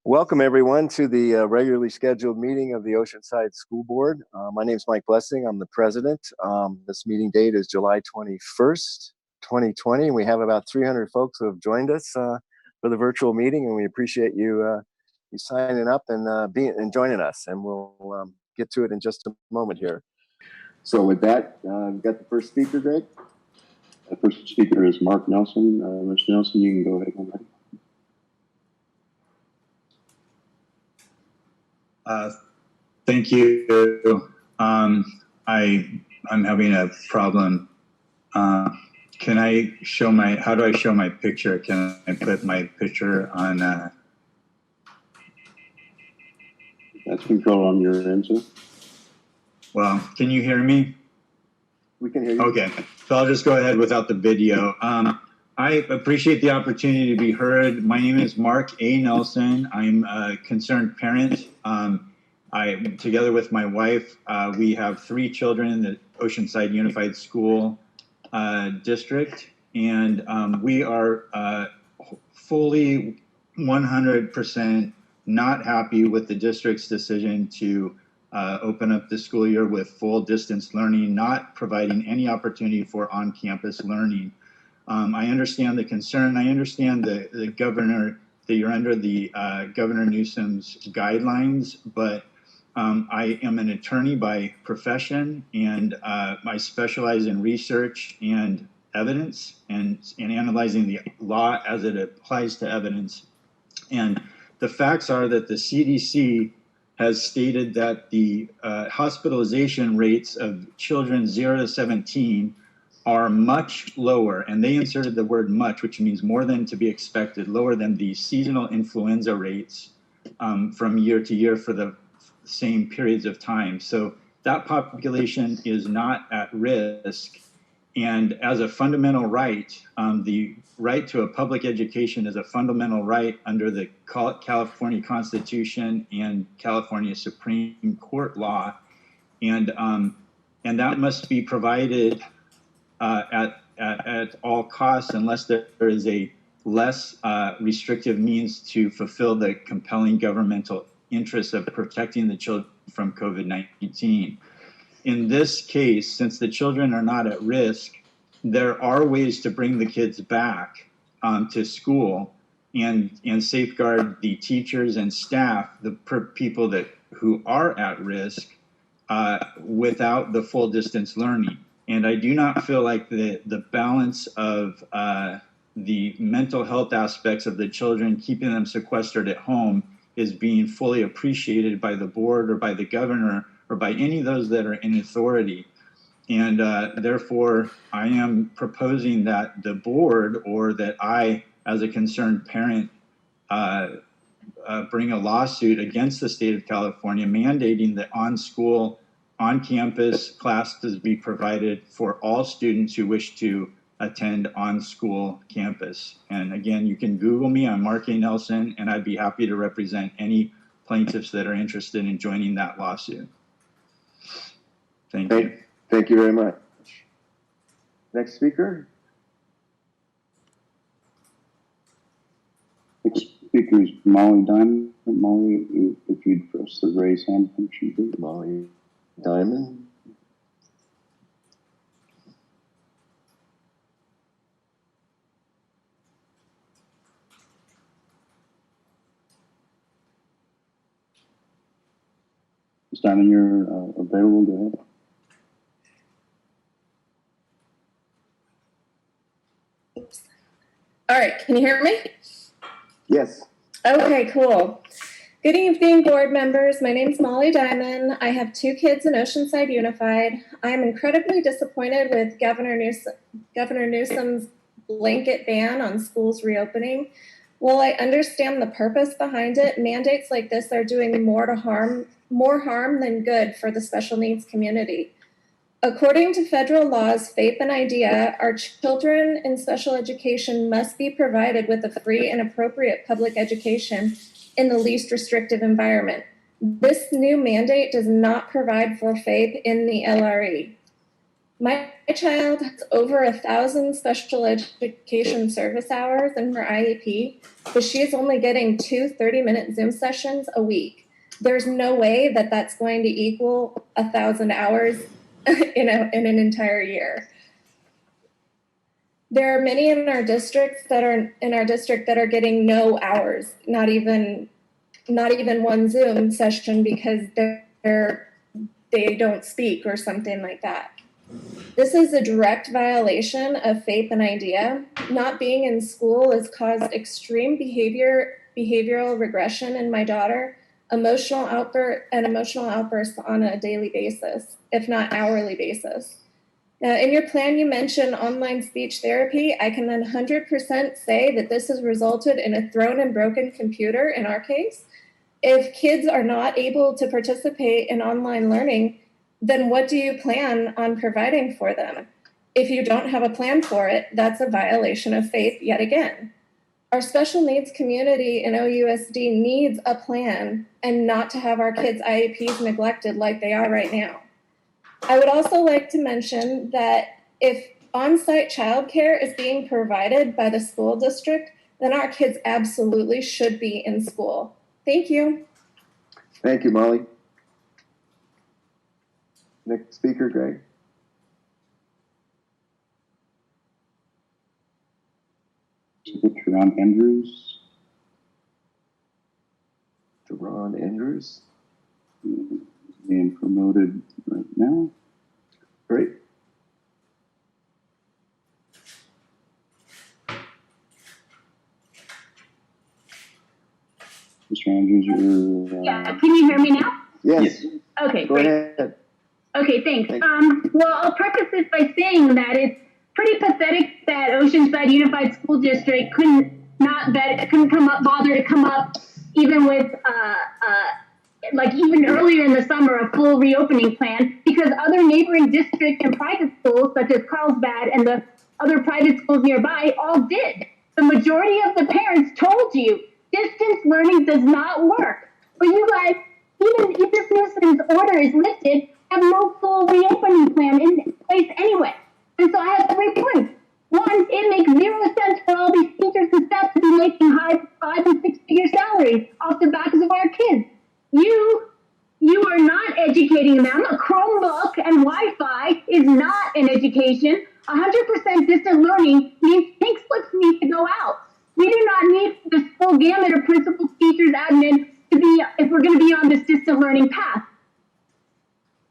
Welcome everyone to the regularly scheduled meeting of the Oceanside School Board. My name is Mike Blessing. I'm the president. This meeting date is July 21st, 2020. We have about 300 folks who have joined us for the virtual meeting, and we appreciate you signing up and joining us. And we'll get to it in just a moment here. So with that, we've got the first speaker, Greg. The first speaker is Mark Nelson. Mr. Nelson, you can go ahead and ready. Thank you. I'm having a problem. Can I show how do I show my picture? Can I put my picture on? That's control on your end, sir. Well, can you hear me? We can hear you. Okay, so I'll just go ahead without the video. I appreciate the opportunity to be heard. My name is Mark A. Nelson. I'm a concerned parent. Together with my wife, we have 3 children in the Oceanside Unified School District, and we are fully 100% not happy with the district's decision to open up the school year with full distance learning, not providing any opportunity for on-campus learning. I understand the concern. I understand the governor, that you're under the Governor Newsom's guidelines, but I am an attorney by profession, and I specialize in research and evidence and analyzing the law as it applies to evidence. And the facts are that the CDC has stated that the hospitalization rates of children 0 to 17 are much lower, and they inserted the word much, which means more than to be expected, lower than the seasonal influenza rates from year to year for the same periods of time. So that population is not at risk. And as a fundamental right, the right to a public education is a fundamental right under the California Constitution and California Supreme Court law. And that must be provided at all costs unless there is a less restrictive means to fulfill the compelling governmental interest of protecting the children from COVID-19. In this case, since the children are not at risk, there are ways to bring the kids back to school and safeguard the teachers and staff, the people who are at risk without the full distance learning. And I do not feel like the balance of the mental health aspects of the children, keeping them sequestered at home, is being fully appreciated by the board or by the governor or by any of those that are in authority. And therefore, I am proposing that the board, or that I, as a concerned parent, bring a lawsuit against the state of California mandating that on-campus classes be provided for all students who wish to attend on-school campus. And again, you can Google me, I'm Mark A. Nelson, and I'd be happy to represent any plaintiffs that are interested in joining that lawsuit. Thank you. Thank you very much. Next speaker. Next speaker is Molly Diamond. Molly, if you'd press the raise hand function, please. Molly Diamond. Ms. Diamond, you're available. Go ahead. Oops. All right, can you hear me? Yes. Okay, cool. Good evening, board members. My name is Molly Diamond. I have 2 kids in Oceanside Unified. I am incredibly disappointed with Governor Newsom's blanket ban on schools reopening. While I understand the purpose behind it, mandates like this are doing more harm than good for the special needs community. According to federal laws, FAPE and IDEA, our children in special education must be provided with a free and appropriate public education in the least restrictive environment. This new mandate does not provide for FAPE in the LRE. My child has over 1,000 special education service hours in her IEP, but she is only getting 2 30-minute Zoom sessions a week. There's no way that that's going to equal 1,000 hours in an entire year. There are many in our district that are getting no hours, not even one Zoom session because they don't speak or something like that. This is a direct violation of faith and idea. Not being in school has caused extreme behavioral regression in my daughter, emotional outbursts on a daily basis, if not hourly basis. In your plan, you mentioned online speech therapy. I can 100% say that this has resulted in a thrown and broken computer in our case. If kids are not able to participate in online learning, then what do you plan on providing for them? If you don't have a plan for it, that's a violation of faith yet again. Our special needs community in OUSD needs a plan and not to have our kids' IEPs neglected like they are right now. I would also like to mention that if on-site childcare is being provided by the school district, then our kids absolutely should be in school. Thank you. Thank you, Molly. Next speaker, Greg. Ron Andrews. Deron Andrews. Being promoted right now. Great. Mr. Andrews, you're... Yeah, can you hear me now? Yes. Okay, Go great. ahead. Okay, thanks. Well, I'll preface this by saying that it's pretty pathetic that Oceanside Unified School District couldn't bother to come up even with like even earlier in the summer a full reopening plan, because other neighboring districts and private schools such as Carlsbad and the other private schools nearby all did. The majority of the parents told you distance learning does not work. But you guys, even if this nuisance order is lifted, have no full reopening plan in place anyway. And so I have 3 points. One, it makes 0 sense for all these teachers and staff to be making high 5- and 6-figure salaries off the backs of our kids. You are not educating them. A Chromebook and Wi-Fi is not an education. 100% distant learning means pink slips need to go out. We do not need this full gamut of principals, teachers, admin to be, if we're going to be on this distant learning path.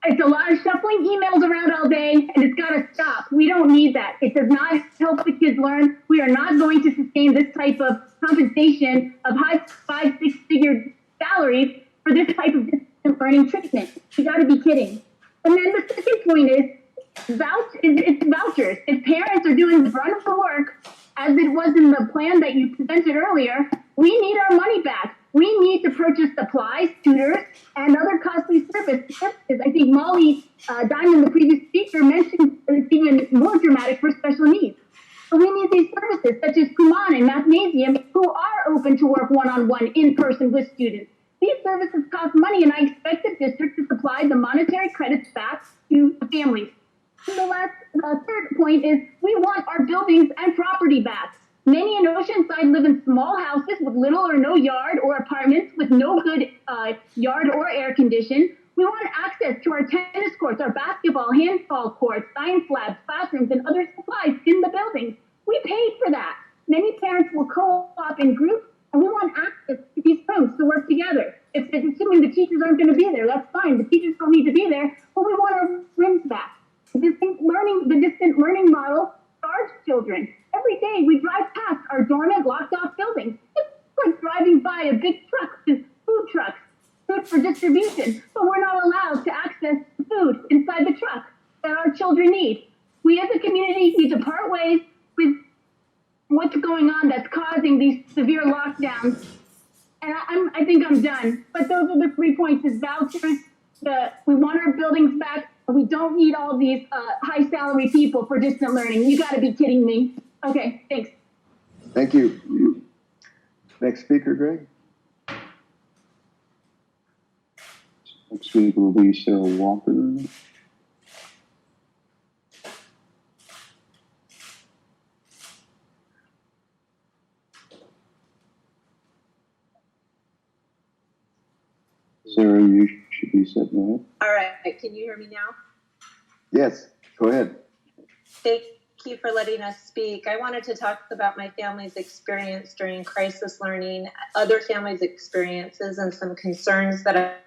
It's a lot of shuffling emails around all day, and it's got to stop. We don't need that. It does not help the kids learn. We are not going to sustain this type of compensation of high 5- 6-figure salaries for this type of distant learning treatment. You got to be kidding. And then the second point is it's vouchers. If parents are doing the brunt of the work, as it was in the plan that you presented earlier, we need our money back. We need to purchase supplies, tutors, and other costly services. I think Molly Diamond, the previous speaker, mentioned it's even more dramatic for special needs. So we need these services, such as Kumon and Mathnasium, who are open to work one-on-one in person with students. These services cost money, and I expect the district to supply the monetary credits back to the families. And the third point is we want our buildings and property back. Many in Oceanside live in small houses with little or no yard, or apartments with no good yard or air condition. We want access to our tennis courts, our basketball, handball courts, science labs, classrooms, and other supplies in the buildings. We paid for that. Many parents will co-op in groups, and we want access to these rooms to work together. If it's assuming the teachers aren't going to be there, that's fine. The teachers don't need to be there, but we want our rooms back. The distant learning model starves children. Every day we drive past our dormant, locked-off buildings. It's like driving by a big truck with food trucks, food for distribution, but we're not allowed to access the food inside the truck that our children need. We as a community need to part ways with what's going on that's causing these severe lockdowns. And I think I'm done. But those are the 3 points: is vouchers. We want our buildings back. We don't need all these high salary people for distant learning. You got to be kidding me. Okay, thanks. Thank you. Next speaker, Greg. Next speaker will be Sarah Walker. Sarah, you should be set now. All right, can you hear me now? Yes, go ahead. Thank you for letting us speak. I wanted to talk about my family's experience during crisis learning, other families' experiences, and some concerns that are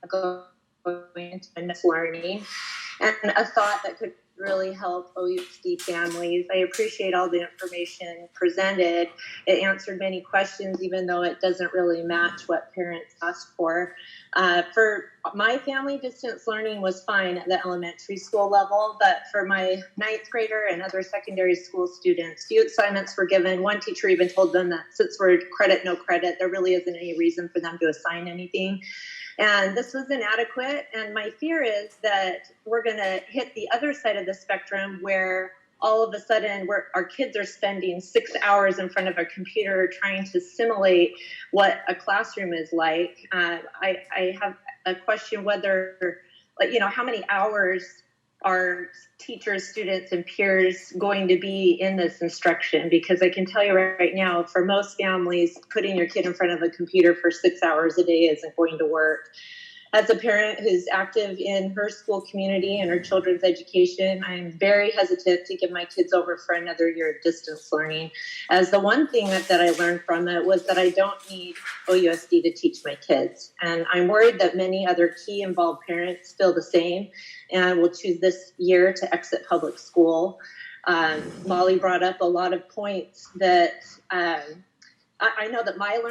going into learning, and a thought that could really help OUSD families. I appreciate all the information presented. It answered many questions, even though it doesn't really match what parents asked for. For my family, distance learning was fine at the elementary school level, but for my ninth grader and other secondary school students, few assignments were given. One teacher even told them that since we're credit, no credit, there really isn't any reason for them to assign anything. And this was inadequate. And my fear is that we're going to hit the other side of the spectrum where all of a sudden our kids are spending 6 hours in front of a computer trying to simulate what a classroom is like. I have a question whether, how many hours are teachers, students, and peers going to be in this instruction? Because I can tell you right now, for most families, putting your kid in front of a computer for 6 hours a day isn't going to work. As a parent who's active in her school community and her children's education, I'm very hesitant to give my kids over for another year of distance learning, as the one thing that I learned from it was that I don't need OUSD to teach my kids. And I'm worried that many other key involved parents feel the same and will choose this year to exit public school. Molly brought up a lot of points that I know that my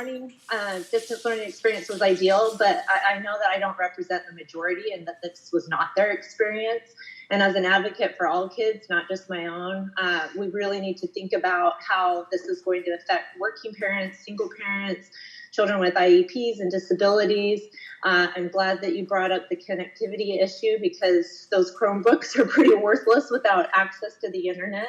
distance learning experience was ideal, but I know that I don't represent the majority and that this was not their experience. And as an advocate for all kids, not just my own, we really need to think about how this is going to affect working parents, single parents, children with IEPs and disabilities. I'm glad that you brought up the connectivity issue, because those Chromebooks are pretty worthless without access to the internet.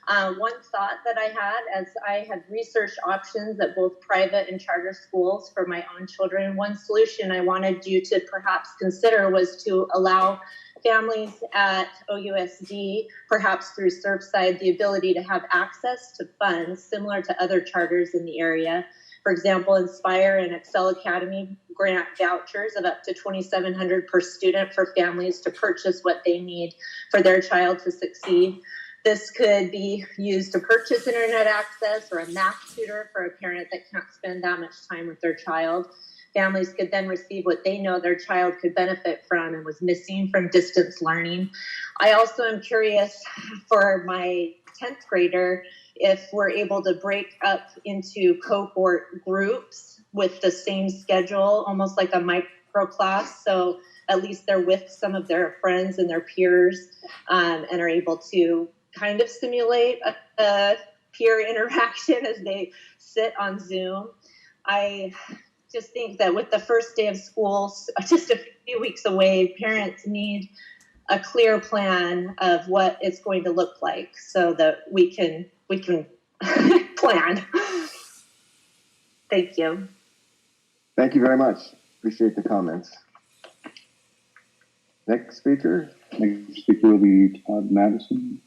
One thought that I had as I had researched options at both private and charter schools for my own children, one solution I wanted you to perhaps consider was to allow families at OUSD, perhaps through Surfside, the ability to have access to funds similar to other charters in the area. For example, Inspire and Excel Academy grant vouchers of up to $2,700 per student for families to purchase what they need for their child to succeed. This could be used to purchase internet access or a math tutor for a parent that can't spend that much time with their child. Families could then receive what they know their child could benefit from and was missing from distance learning. I also am curious for my 10th grader if we're able to break up into cohort groups with the same schedule, almost like a micro class. So at least they're with some of their friends and their peers and are able to kind of simulate a peer interaction as they sit on Zoom. I just think that with the first day of school, just a few weeks away, parents need a clear plan of what it's going to look like so that we can plan. Thank you. Thank you very much. Appreciate the comments. Next speaker. Next speaker will be Todd Madison.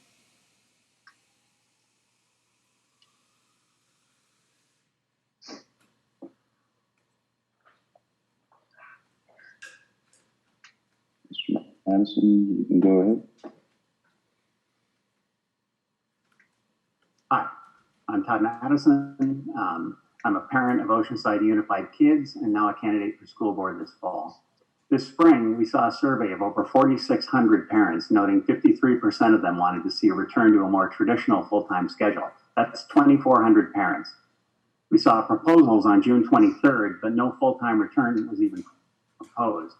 Mr. Madison, you can go ahead. Hi, I'm Todd Madison. I'm a parent of Oceanside Unified Kids and now a candidate for school board this fall. This spring, we saw a survey of over 4,600 parents, noting 53% of them wanted to see a return to a more traditional full-time schedule. That's 2,400 parents. We saw proposals on June 23rd, but no full-time return was even proposed.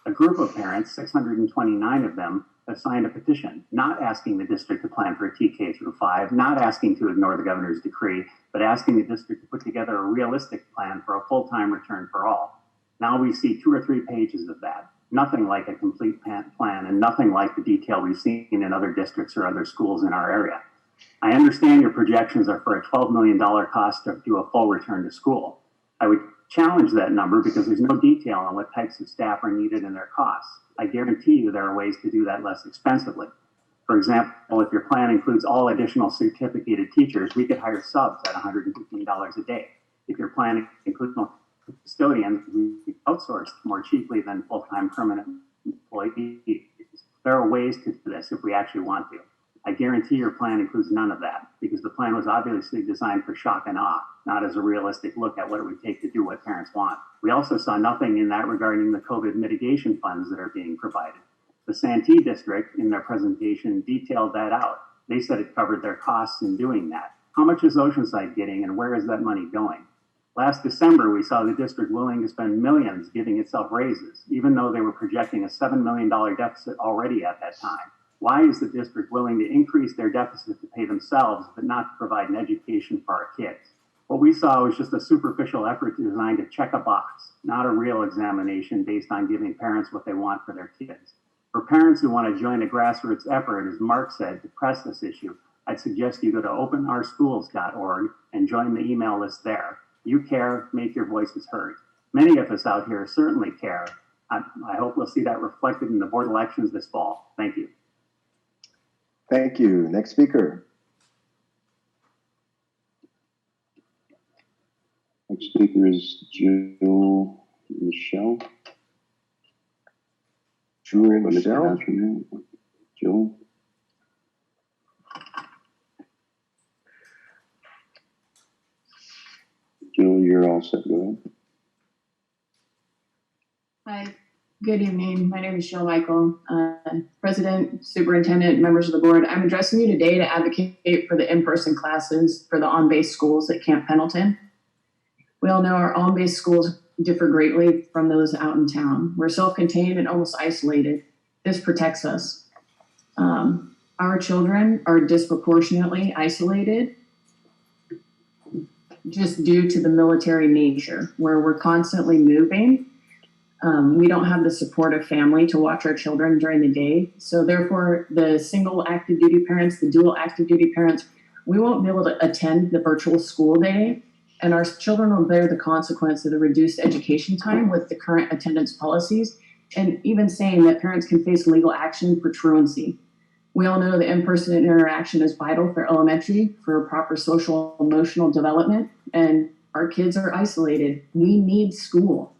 A group of parents, 629 of them, have signed a petition, not asking the district to plan for a TK through 5, not asking to ignore the governor's decree, but asking the district to put together a realistic plan for a full-time return for all. Now we see 2 or 3 pages of that. Nothing like a complete plan and nothing like the detail we've seen in other districts or other schools in our area. I understand your projections are for a $12 million cost to do a full return to school. I would challenge that number because there's no detail on what types of staff are needed and their costs. I guarantee you there are ways to do that less expensively. For example, if your plan includes all additional certificated teachers, we could hire subs at $115 a day. If your plan includes custodians who we outsourced more cheaply than full-time permanent employees. There are ways to do this if we actually want to. I guarantee your plan includes none of that because the plan was obviously designed for shock and awe, not as a realistic look at what it would take to do what parents want. We also saw nothing in that regarding the COVID mitigation funds that are being provided. The Santee district in their presentation detailed that out. They said it covered their costs in doing that. How much is Oceanside getting and where is that money going? Last December, we saw the district willing to spend millions giving itself raises, even though they were projecting a $7 million deficit already at that time. Why is the district willing to increase their deficit to pay themselves, but not to provide an education for our kids? What we saw was just a superficial effort designed to check a box, not a real examination based on giving parents what they want for their kids. For parents who want to join a grassroots effort, as Mark said, to press this issue, I'd suggest you go to openOurSchools.org and join the email list there. You care, make your voices heard. Many of us out here certainly care. I hope we'll see that reflected in the board elections this fall. Thank you. Thank you. Next speaker. Next speaker is Jill Michelle. Julie Michelle. Jill. Jill, you're all set. Go ahead. Hi, good evening. My name is Jill Michael, President, Superintendent, members of the board. I'm addressing you today to advocate for the in-person classes for the on-base schools at Camp Pendleton. We all know our on-base schools differ greatly from those out in town. We're self-contained and almost isolated. This protects us. Our children are disproportionately isolated just due to the military nature, where we're constantly moving. We don't have the support of family to watch our children during the day. So therefore, the single active duty parents, the dual active duty parents, we won't be able to attend the virtual school day. And our children will bear the consequence of the reduced education time with the current attendance policies, and even saying that parents can face legal action for truancy. We all know that in-person interaction is vital for elementary, for proper social emotional development, and our kids are isolated. We need school.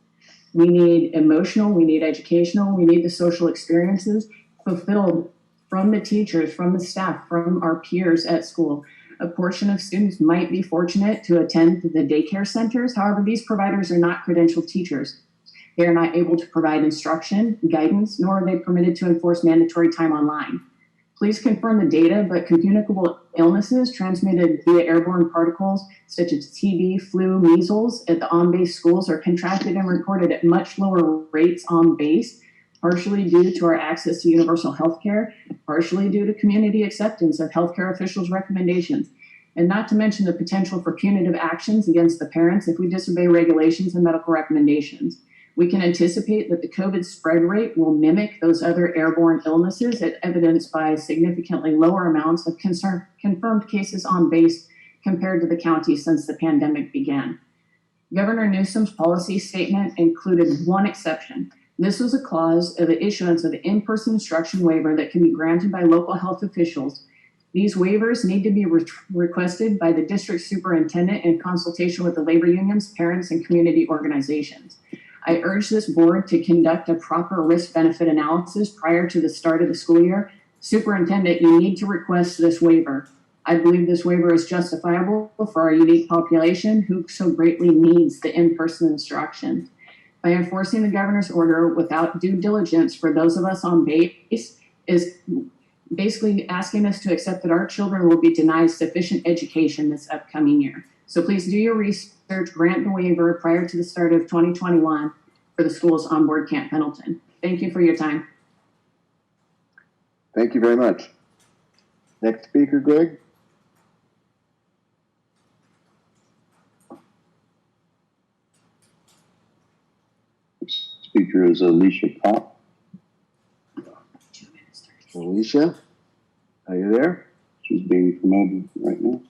We need emotional, we need educational, we need the social experiences fulfilled from the teachers, from the staff, from our peers at school. A portion of students might be fortunate to attend the daycare centers. However, these providers are not credentialed teachers. They are not able to provide instruction, guidance, nor are they permitted to enforce mandatory time online. Please confirm the data, but communicable illnesses transmitted via airborne particles such as TB, flu, measles at the on-base schools are contracted and reported at much lower rates on base, partially due to our access to universal health care, partially due to community acceptance of healthcare officials' recommendations, and not to mention the potential for punitive actions against the parents if we disobey regulations and medical recommendations. We can anticipate that the COVID spread rate will mimic those other airborne illnesses, as evidenced by significantly lower amounts of confirmed cases on base compared to the county since the pandemic began. Governor Newsom's policy statement included one exception. This was a clause of the issuance of the in-person instruction waiver that can be granted by local health officials. These waivers need to be requested by the district superintendent in consultation with the labor unions, parents, and community organizations. I urge this board to conduct a proper risk-benefit analysis prior to the start of the school year. Superintendent, you need to request this waiver. I believe this waiver is justifiable for our unique population who so greatly needs the in-person instruction. By enforcing the governor's order without due diligence for those of us on base is basically asking us to accept that our children will be denied sufficient education this upcoming year. So please do your research, grant the waiver prior to the start of 2021 for the schools on board Camp Pendleton. Thank you for your time. Thank you very much. Next speaker, Greg. Speaker is Alicia Pop. Alicia, are you there? She's being promoted right now.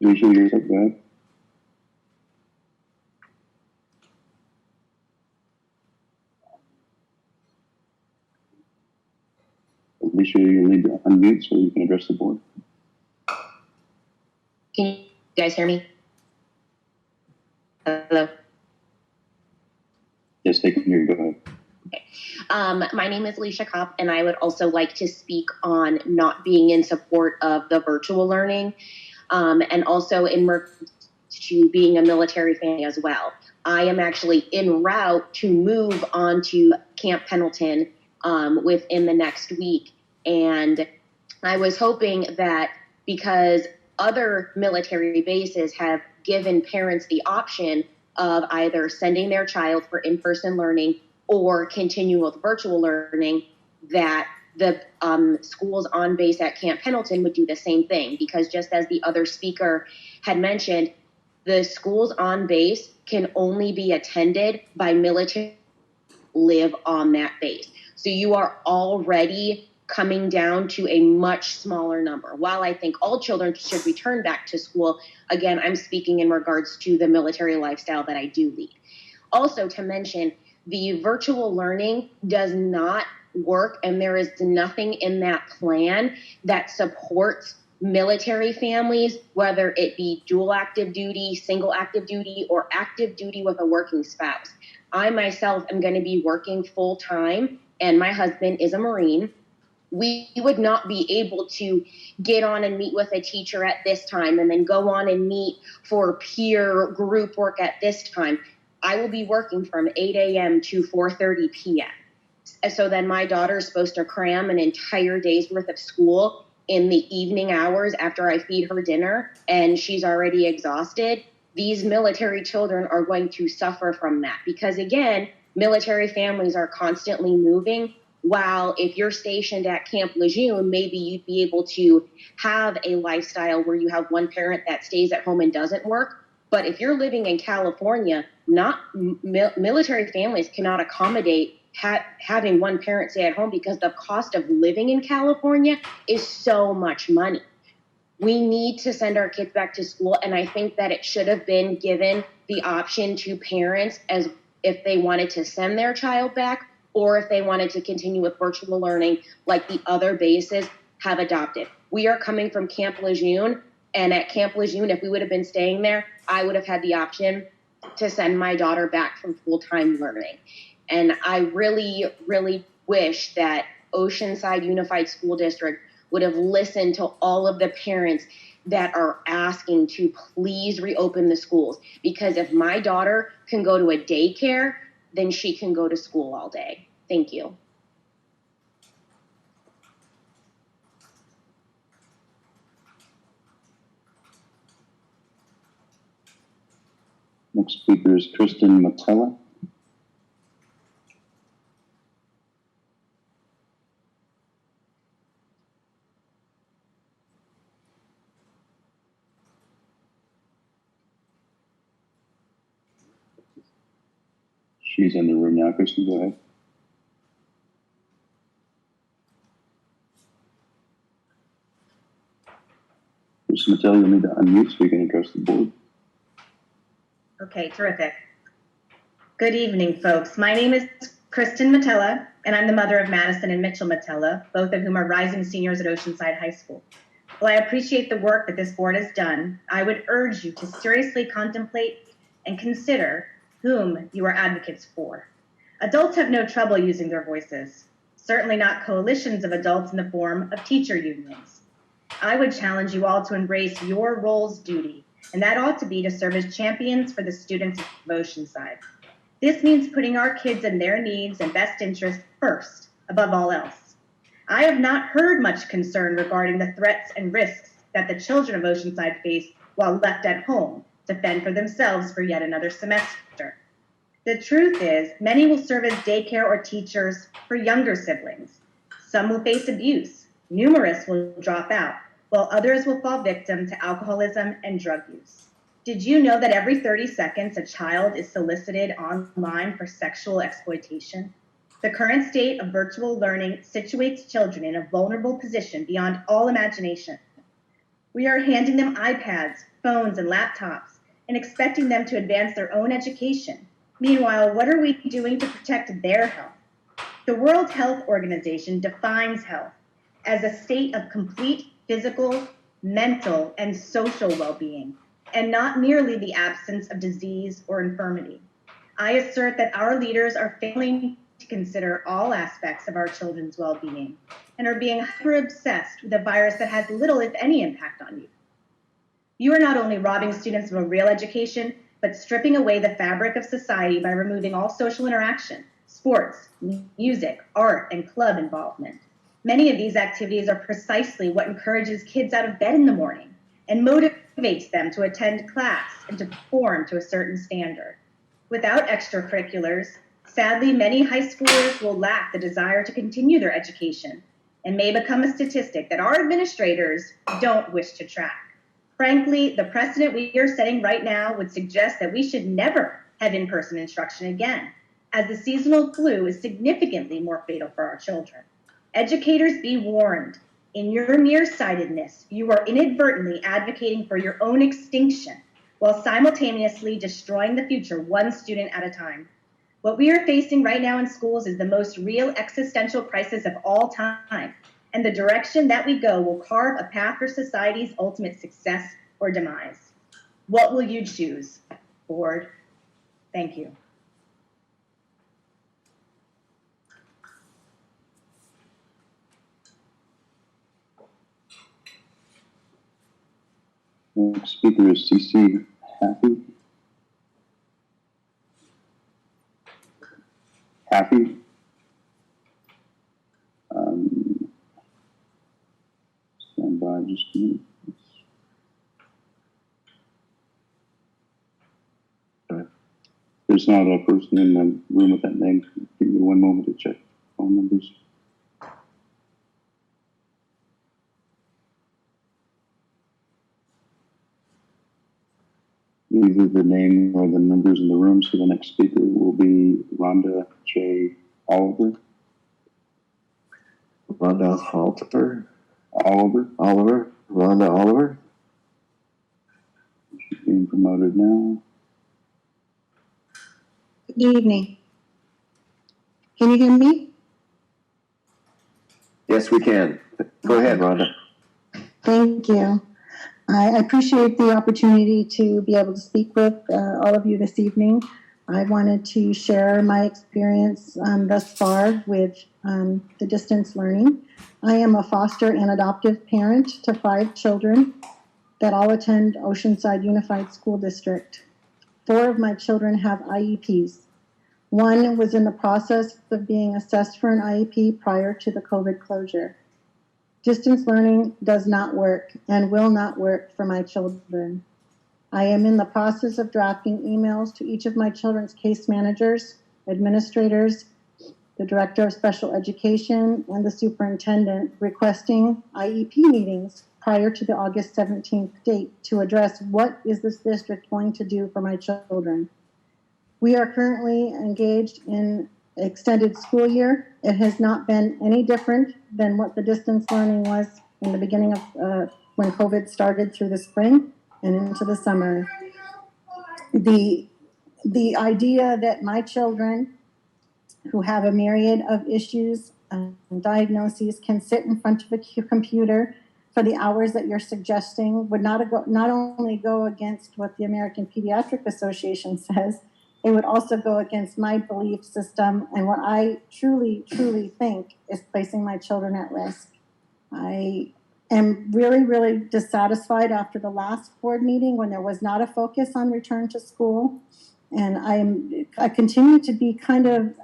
Alicia, you're up, go ahead. Alicia, you'll need to unmute so you can address the board. Can you guys hear me? Hello? Yes, they can hear you. Go ahead. My name is Alicia Kopp, and I would also like to speak on not being in support of the virtual learning, and also in regards to being a military family as well. I am actually en route to move on to Camp Pendleton within the next week, and I was hoping that because other military bases have given parents the option of either sending their child for in-person learning or continue with virtual learning, that the schools on base at Camp Pendleton would do the same thing. Because just as the other speaker had mentioned, the schools on base can only be attended by military live on that base. So you are already coming down to a much smaller number. While I think all children should return back to school, again, I'm speaking in regards to the military lifestyle that I do lead. Also to mention, the virtual learning does not work, and there is nothing in that plan that supports military families, whether it be dual active duty, single active duty, or active duty with a working spouse. I myself am going to be working full time, and my husband is a Marine. We would not be able to get on and meet with a teacher at this time and then go on and meet for peer group work at this time. I will be working from 8 a.m. to 4:30 p.m. So then my daughter is supposed to cram an entire day's worth of school in the evening hours after I feed her dinner, and she's already exhausted. These military children are going to suffer from that because, again, military families are constantly moving. While if you're stationed at Camp Lejeune, maybe you'd be able to have a lifestyle where you have one parent that stays at home and doesn't work. But if you're living in California, military families cannot accommodate having one parent stay at home because the cost of living in California is so much money. We need to send our kids back to school, and I think that it should have been given the option to parents as if they wanted to send their child back or if they wanted to continue with virtual learning like the other bases have adopted. We are coming from Camp Lejeune, and at Camp Lejeune, if we would have been staying there, I would have had the option to send my daughter back from full-time learning. And I really, really wish that Oceanside Unified School District would have listened to all of the parents that are asking to please reopen the schools. Because if my daughter can go to a daycare, then she can go to school all day. Thank you. Next speaker is Kristen Matella. She's in the room now. Kristen, go ahead. Kristen Matella, you'll need to unmute so you can address the board. Okay, terrific. Good evening, folks. My name is Kristen Matella, and I'm the mother of Madison and Mitchell Matella, both of whom are rising seniors at Oceanside High School. While I appreciate the work that this board has done, I would urge you to seriously contemplate and consider whom you are advocates for. Adults have no trouble using their voices, certainly not coalitions of adults in the form of teacher unions. I would challenge you all to embrace your role's duty, and that ought to be to serve as champions for the students of Oceanside. This means putting our kids and their needs and best interests first, above all else. I have not heard much concern regarding the threats and risks that the children of Oceanside face while left at home to fend for themselves for yet another semester. The truth is, many will serve as daycare or teachers for younger siblings. Some will face abuse, numerous will drop out, while others will fall victim to alcoholism and drug use. Did you know that every 30 seconds a child is solicited online for sexual exploitation? The current state of virtual learning situates children in a vulnerable position beyond all imagination. We are handing them iPads, phones, and laptops, and expecting them to advance their own education. Meanwhile, what are we doing to protect their health? The World Health Organization defines health as a state of complete physical, mental, and social well-being, and not merely the absence of disease or infirmity. I assert that our leaders are failing to consider all aspects of our children's well-being and are being hyper-obsessed with a virus that has little, if any, impact on you. You are not only robbing students of a real education, but stripping away the fabric of society by removing all social interaction, sports, music, art, and club involvement. Many of these activities are precisely what encourages kids out of bed in the morning and motivates them to attend class and to perform to a certain standard. Without extracurriculars, sadly, many high schoolers will lack the desire to continue their education and may become a statistic that our administrators don't wish to track. Frankly, the precedent we are setting right now would suggest that we should never have in-person instruction again, as the seasonal flu is significantly more fatal for our children. Educators, be warned. In your nearsightedness, you are inadvertently advocating for your own extinction while simultaneously destroying the future one student at a time. What we are facing right now in schools is the most real existential crisis of all time, and the direction that we go will carve a path for society's ultimate success or demise. What will you choose, board? Thank you. Next speaker is CC Happy. Happy. Stand by just a minute. There's not a person in the room with that name. Give me one moment to check phone numbers. Either the name or the numbers in the room. So the next speaker will be Rhonda J. Oliver. Rhonda Halter. Oliver. Rhonda Oliver. She's being promoted now. Good evening. Can you hear me? Yes, we can. Go ahead, Rhonda. Thank you. I appreciate the opportunity to be able to speak with all of you this evening. I wanted to share my experience thus far with the distance learning. I am a foster and adoptive parent to 5 children that all attend Oceanside Unified School District. 4 of my children have IEPs. 1 was in the process of being assessed for an IEP prior to the COVID closure. Distance learning does not work and will not work for my children. I am in the process of drafting emails to each of my children's case managers, administrators, the director of special education, and the superintendent requesting IEP meetings prior to the August 17th date to address what is this district going to do for my children. We are currently engaged in extended school year. It has not been any different than what the distance learning was in the beginning of when COVID started through the spring and into the summer. The idea that my children who have a myriad of issues and diagnoses can sit in front of a computer for the hours that you're suggesting would not only go against what the American Pediatric Association says, it would also go against my belief system and what I truly, truly think is placing my children at risk. I am really, really dissatisfied after the last board meeting when there was not a focus on return to school. And I continue to be kind of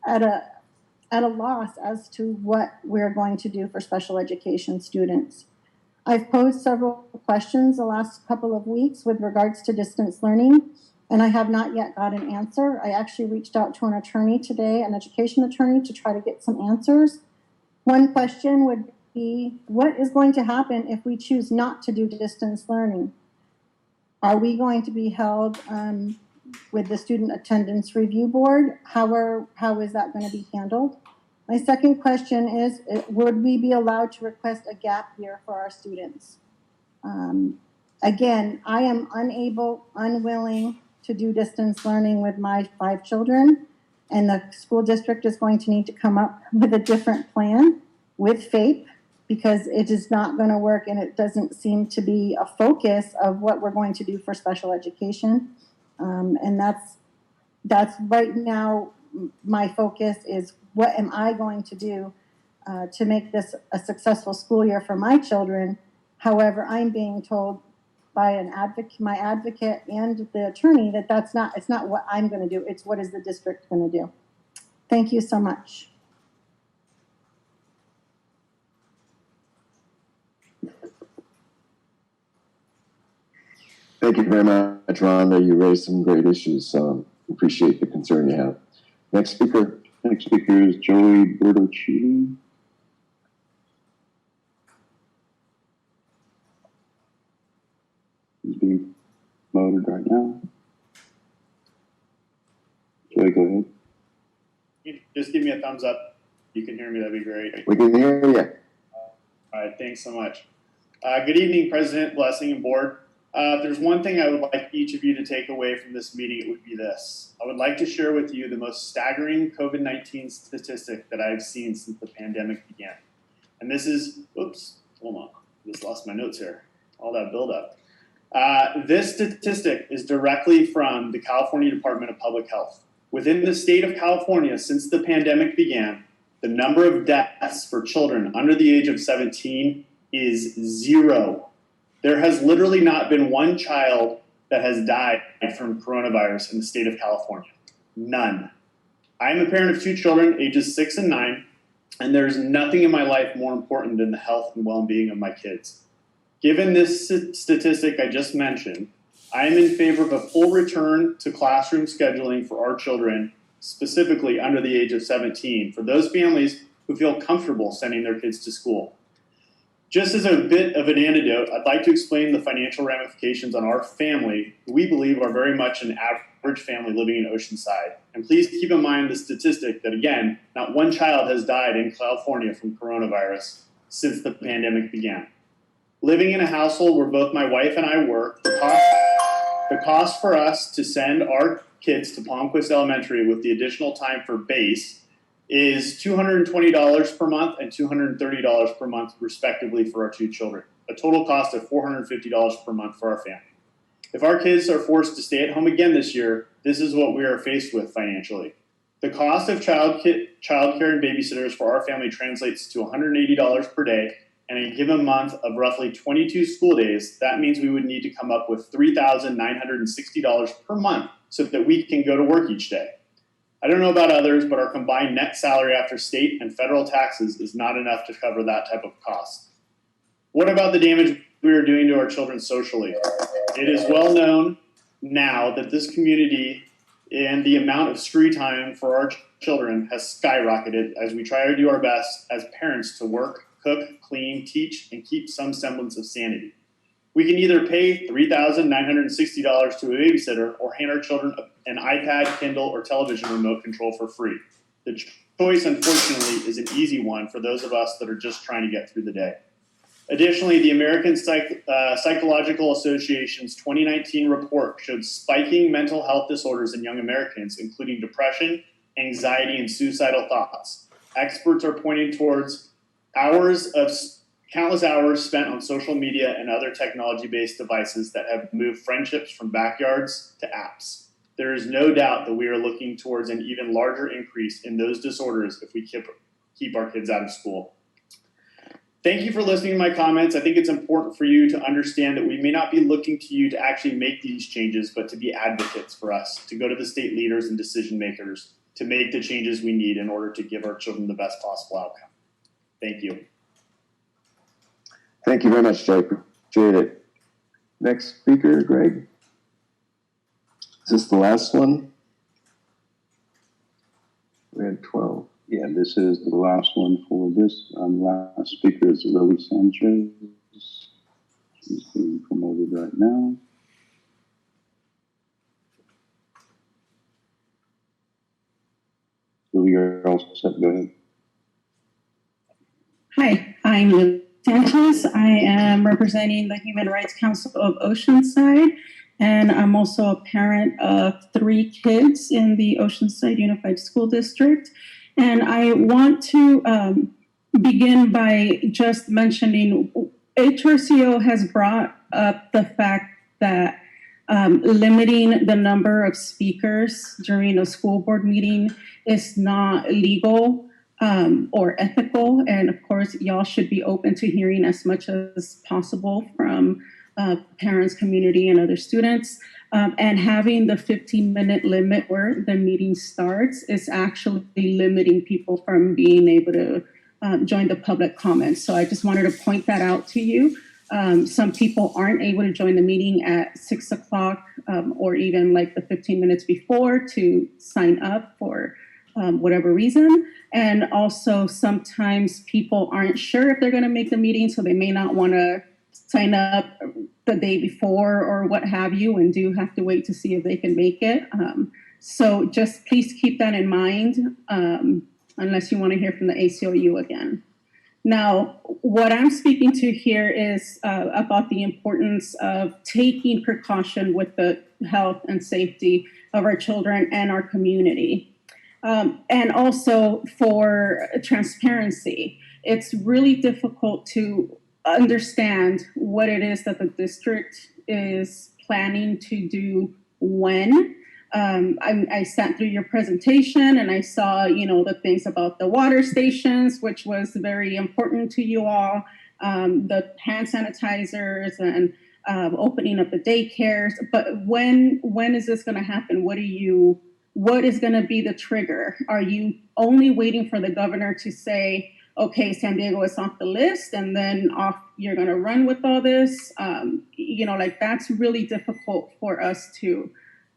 at a loss as to what we're going to do for special education students. I've posed several questions the last couple of weeks with regards to distance learning, and I have not yet got an answer. I actually reached out to an attorney today, an education attorney, to try to get some answers. One question would be, what is going to happen if we choose not to do distance learning? Are we going to be held with the Student Attendance Review Board? How is that going to be handled? My second question is, would we be allowed to request a gap year for our students? Again, I am unwilling to do distance learning with my 5 children, and the school district is going to need to come up with a different plan with FAPE because it is not going to work, and it doesn't seem to be a focus of what we're going to do for special education. And that's right now my focus is, what am I going to do to make this a successful school year for my children? However, I'm being told by my advocate and the attorney that it's not what I'm going to do. It's what is the district going to do. Thank you so much. Thank you very much, Rhonda. You raised some great issues. Appreciate the concern you have. Next speaker. Next speaker is Joey Bertocci. He's being promoted right now. Joey, go ahead. Just give me a thumbs up. You can hear me, that'd be great. We can hear you. All right, thanks so much. Good evening, President, Blessing, and Board. If there's one thing I would like each of you to take away from this meeting, it would be this. I would like to share with you the most staggering COVID-19 statistic that I've seen since the pandemic began. And this is, oops, hold on, just lost my notes here. All that buildup. This statistic is directly from the California Department of Public Health. Within the state of California, since the pandemic began, the number of deaths for children under the age of 17 is 0. There has literally not been one child that has died from coronavirus in the state of California. None. I am a parent of 2 children, ages 6 and 9, and there's nothing in my life more important than the health and well-being of my kids. Given this statistic I just mentioned, I am in favor of a full return to classroom scheduling for our children, specifically under the age of 17, for those families who feel comfortable sending their kids to school. Just as a bit of an antidote, I'd like to explain the financial ramifications on our family, who we believe are very much an average family living in Oceanside. And please keep in mind the statistic that, again, not one child has died in California from coronavirus since the pandemic began. Living in a household where both my wife and I work, the cost for us to send our kids to Palmquist Elementary with the additional time for base is $220 per month and $230 per month, respectively, for our 2 children. A total cost of $450 per month for our family. If our kids are forced to stay at home again this year, this is what we are faced with financially. The cost of childcare and babysitters for our family translates to $180 per day, and in a given month of roughly 22 school days, that means we would need to come up with $3,960 per month so that we can go to work each day. I don't know about others, but our combined net salary after state and federal taxes is not enough to cover that type of cost. What about the damage we are doing to our children socially? It is well known now that this community and the amount of screen time for our children has skyrocketed as we try to do our best as parents to work, cook, clean, teach, and keep some semblance of sanity. We can either pay $3,960 to a babysitter or hand our children an iPad, Kindle, or television remote control for free. The choice, unfortunately, is an easy one for those of us that are just trying to get through the day. Additionally, the American Psychological Association's 2019 report showed spiking mental health disorders in young Americans, including depression, anxiety, and suicidal thoughts. Experts are pointing towards countless hours spent on social media and other technology-based devices that have moved friendships from backyards to apps. There is no doubt that we are looking towards an even larger increase in those disorders if we keep our kids out of school. Thank you for listening to my comments. I think it's important for you to understand that we may not be looking to you to actually make these changes, but to be advocates for us, to go to the state leaders and decision makers to make the changes we need in order to give our children the best possible outcome. Thank you. Thank you very much, Jay. Appreciate it. Next speaker, Greg. Is this the last one? We had 12. Yeah, this is the last one for this. Last speaker is Lily Sanchez. She's being promoted right now. Lily, you're all set. Go ahead. Hi, I'm Lily Sanchez. I am representing the Human Rights Council of Oceanside, and I'm also a parent of 3 kids in the Oceanside Unified School District. And I want to begin by just mentioning HRCO has brought up the fact that limiting the number of speakers during a school board meeting is not legal or ethical. And of course, y'all should be open to hearing as much as possible from parents, community, and other students. And having the 15-minute limit where the meeting starts is actually limiting people from being able to join the public comments. So I just wanted to point that out to you. Some people aren't able to join the meeting at 6 o'clock or even like the 15 minutes before to sign up for whatever reason. And also sometimes people aren't sure if they're going to make the meeting, so they may not want to sign up the day before or what have you, and do have to wait to see if they can make it. So just please keep that in mind, unless you want to hear from the ACLU again. Now, what I'm speaking to here is about the importance of taking precaution with the health and safety of our children and our community. And also for transparency. It's really difficult to understand what it is that the district is planning to do when. I sat through your presentation and I saw, the things about the water stations, which was very important to you all, the hand sanitizers and opening up the daycares. But when is this going to happen? What is going to be the trigger? Are you only waiting for the governor to say, okay, San Diego is off the list, and then off you're going to run with all this? That's really difficult for us to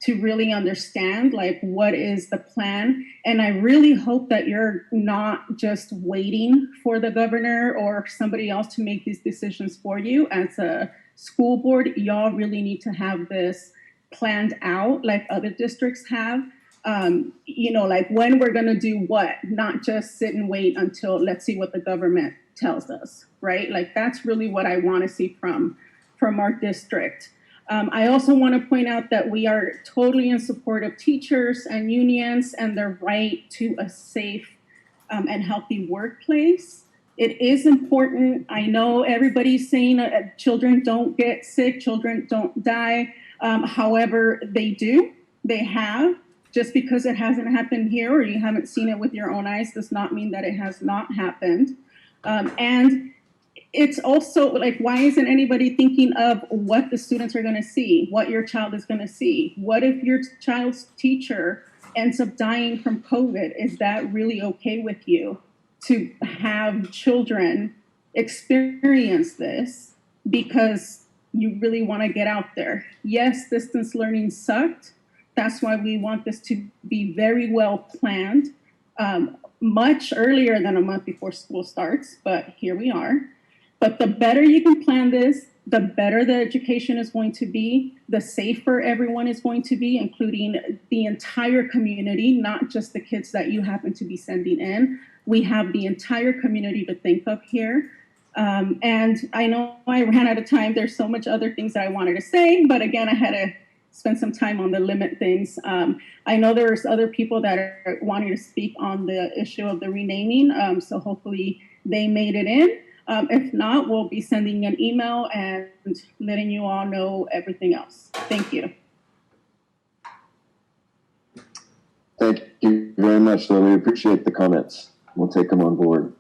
really understand, what is the plan. And I really hope that you're not just waiting for the governor or somebody else to make these decisions for you. As a school board, y'all really need to have this planned out like other districts have. When we're going to do what, not just sit and wait until let's see what the government tells us, right? That's really what I want to see from our district. I also want to point out that we are totally in support of teachers and unions and their right to a safe and healthy workplace. It is important. I know everybody's saying children don't get sick, children don't die. However, they do. They have. Just because it hasn't happened here or you haven't seen it with your own eyes does not mean that it has not happened. And it's also why isn't anybody thinking of what the students are going to see, what your child is going to see? What if your child's teacher ends up dying from COVID? Is that really okay with you to have children experience this because you really want to get out there? Yes, distance learning sucked. That's why we want this to be very well planned, much earlier than a month before school starts, but here we are. But the better you can plan this, the better the education is going to be, the safer everyone is going to be, including the entire community, not just the kids that you happen to be sending in. We have the entire community to think of here. And I know I ran out of time. There's so much other things that I wanted to say, but again, I had to spend some time on the limit things. I know there's other people that are wanting to speak on the issue of the renaming, so hopefully they made it in. If not, we'll be sending an email and letting you all know everything else. Thank you. Thank you very much, Lily. We appreciate the comments. We'll take them on board.